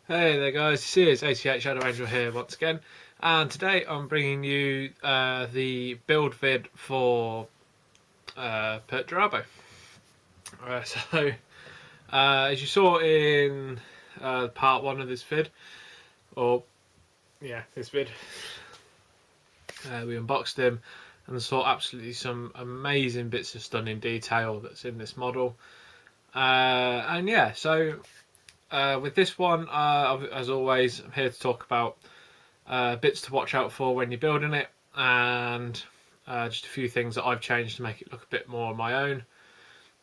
Hey there guys, this is 88 ShadowAngel here once again, and today I'm bringing you the build vid for Perturabo. As you saw in part 1 of this vid, this vid, we unboxed him and saw absolutely some amazing bits of stunning detail that's in this model. With this one, as always, I'm here to talk about bits to watch out for when you're building it, and just a few things that I've changed to make it look a bit more on my own,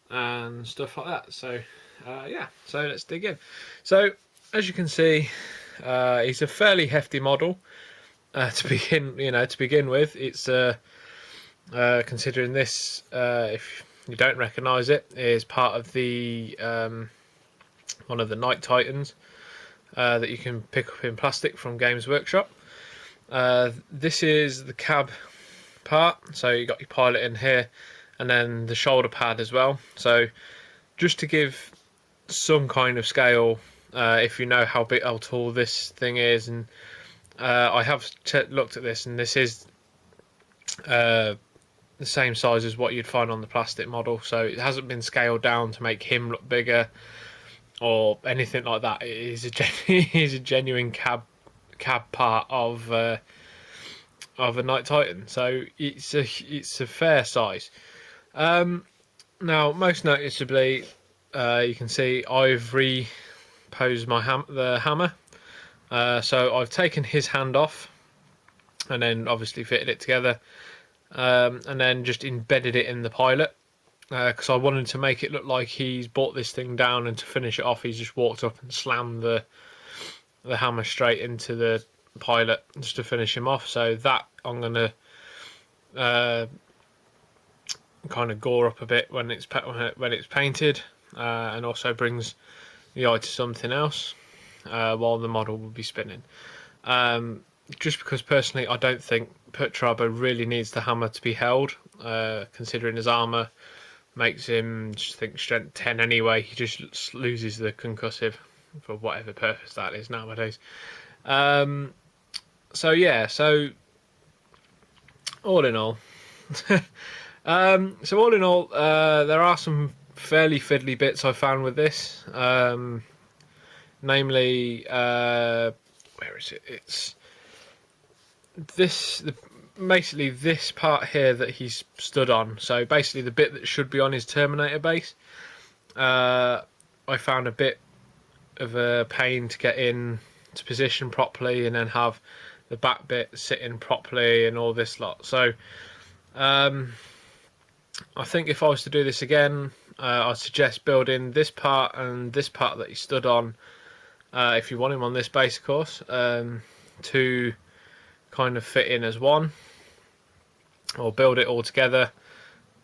and stuff like that. So let's dig in. So as you can see, he's a fairly hefty model to begin with. It's considering this, if you don't recognise it, is part of the one of the Night Titans that you can pick up in plastic from Games Workshop. This is the cab part, so you got your pilot in here, and then the shoulder pad as well. So just to give some kind of scale, if you know how tall this thing is, and I have looked at this, and this is the same size as what you'd find on the plastic model, so it hasn't been scaled down to make him look bigger or anything like that. It is a genuine cab part of a Night Titan, so it's a fair size. Now, most noticeably, you can see I've reposed the hammer. So I've taken his hand off, and then obviously fitted it together, and then just embedded it in the pilot. Because I wanted to make it look like he's brought this thing down, and to finish it off, he's just walked up and slammed the hammer straight into the pilot just to finish him off. So that I'm going to kind of gore up a bit when it's painted, and also brings the eye to something else while the model will be spinning. Just because personally I don't think Perturabo really needs the hammer to be held, considering his armour makes him, just think, strength 10 anyway. He just loses the concussive for whatever purpose that is nowadays. So all in all, there are some fairly fiddly bits I found with this. Namely, where is it? It's basically this part here that he's stood on. So basically the bit that should be on his Terminator base, I found a bit of a pain to get in to position properly, and then have the back bit sitting properly and all this lot. So I think if I was to do this again, I'd suggest building this part and this part that he stood on, if you want him on this base, of course, to kind of fit in as one, or build it all together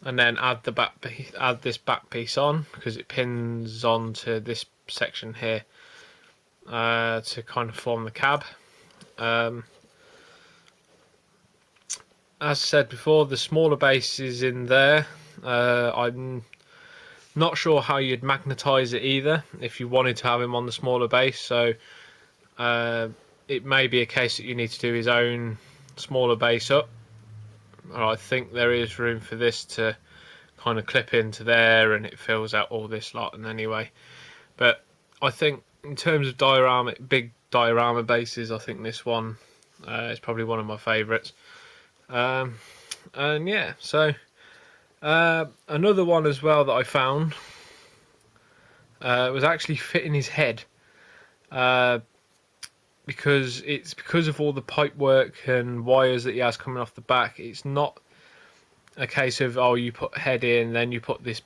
and then add this back piece on, because it pins onto this section here to kind of form the cab. As I said before, the smaller base is in there. I'm not sure how you'd magnetize it either if you wanted to have him on the smaller base, so it may be a case that you need to do his own smaller base up. I think there is room for this to kind of clip into there, and it fills out all this lot. And anyway, but I think in terms of big diorama bases, I think this one is probably one of my favourites. Another one as well that I found was actually fitting his head. Because of all the pipe work and wires that he has coming off the back. It's not a case of, you put head in, then you put the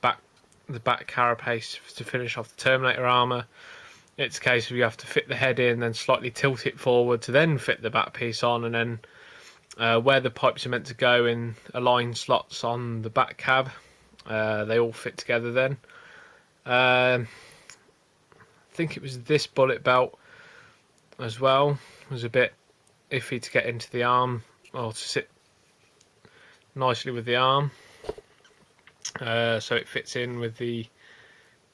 back carapace to finish off the Terminator armour. It's a case of you have to fit the head in, then slightly tilt it forward to then fit the back piece on, and then where the pipes are meant to go in aligned slots on the back cab, they all fit together then. I think it was this bullet belt as well was a bit iffy to get into the arm, or to sit nicely with the arm, so it fits in with the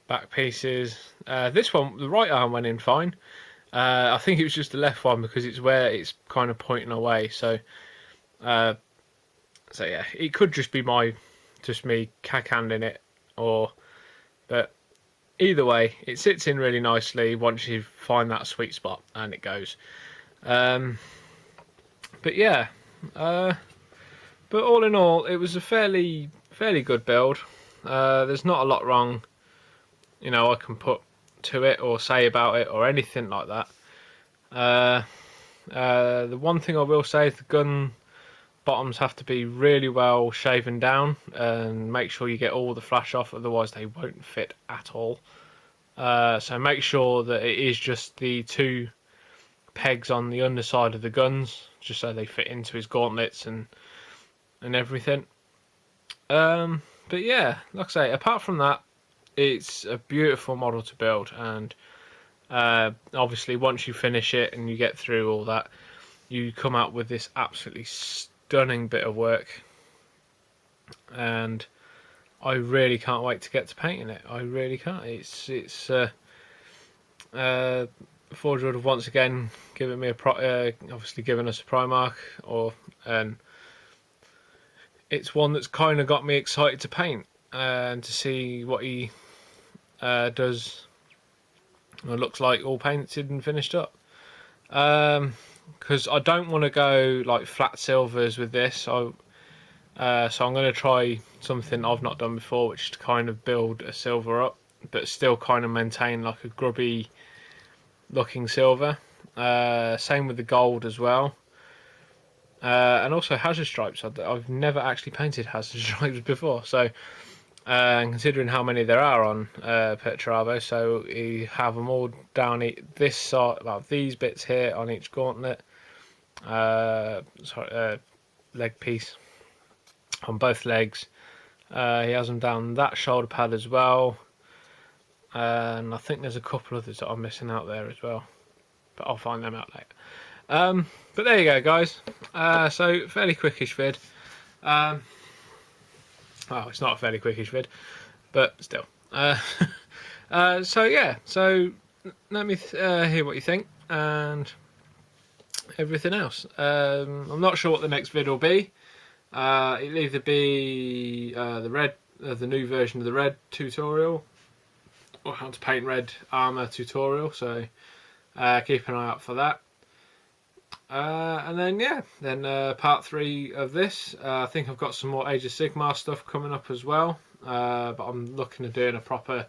back pieces. This one, the right arm went in fine. I think it was just the left one because it's where it's kind of pointing away. So yeah, it could just be me cack-handing it, but either way, it sits in really nicely once you find that sweet spot, and it goes. But yeah, but all in all, it was a fairly good build. There's not a lot wrong, I can put to it or say about it or anything like that. The one thing I will say is the gun bottoms have to be really well shaven down and make sure you get all the flash off, otherwise they won't fit at all. So make sure that it is just the 2 pegs on the underside of the guns, just so they fit into his gauntlets and everything. But yeah, like I say, apart from that, it's a beautiful model to build, and obviously once you finish it and you get through all that, you come out with this absolutely stunning bit of work, and I really can't wait to get to painting it. I really can't. It's Forge World have once again given me obviously given us a Primarch, and it's one that's kind of got me excited to paint and to see what he does. It looks like all painted and finished up. Because I don't want to go like flat silvers with this. So I'm going to try something I've not done before, which is to kind of build a silver up, but still kind of maintain like a grubby looking silver. Same with the gold as well. And also hazard stripes. I've never actually painted hazard stripes before, so considering how many there are on Perturabo, so you have them all down this side, well, these bits here on each gauntlet, leg piece on both legs. He has them down that shoulder pad as well, and I think there's a couple others that I'm missing out there as well, but I'll find them out later. But there you go, guys. So fairly quickish vid. Well, it's not a fairly quickish vid, but still. So yeah, so let me hear what you think and everything else. I'm not sure what the next vid will be. It'll either be the new version of the red tutorial, or how to paint red armor tutorial. So keep an eye out for that. And then yeah, part 3 of this. I think I've got some more Age of Sigmar stuff coming up as well, but I'm looking at doing a proper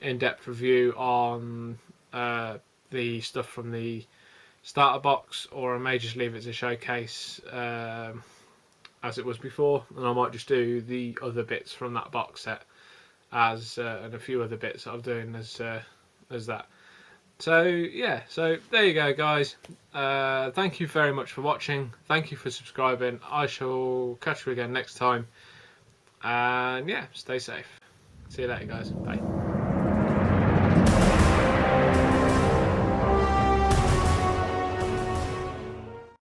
in-depth review on the stuff from the starter box, or I may just leave it as a showcase as it was before, and I might just do the other bits from that box set as and a few other bits that I'm doing as that. So yeah, so there you go, guys. Thank you very much for watching. Thank you for subscribing. I shall catch you again next time. And yeah, stay safe. See you later, guys. Bye.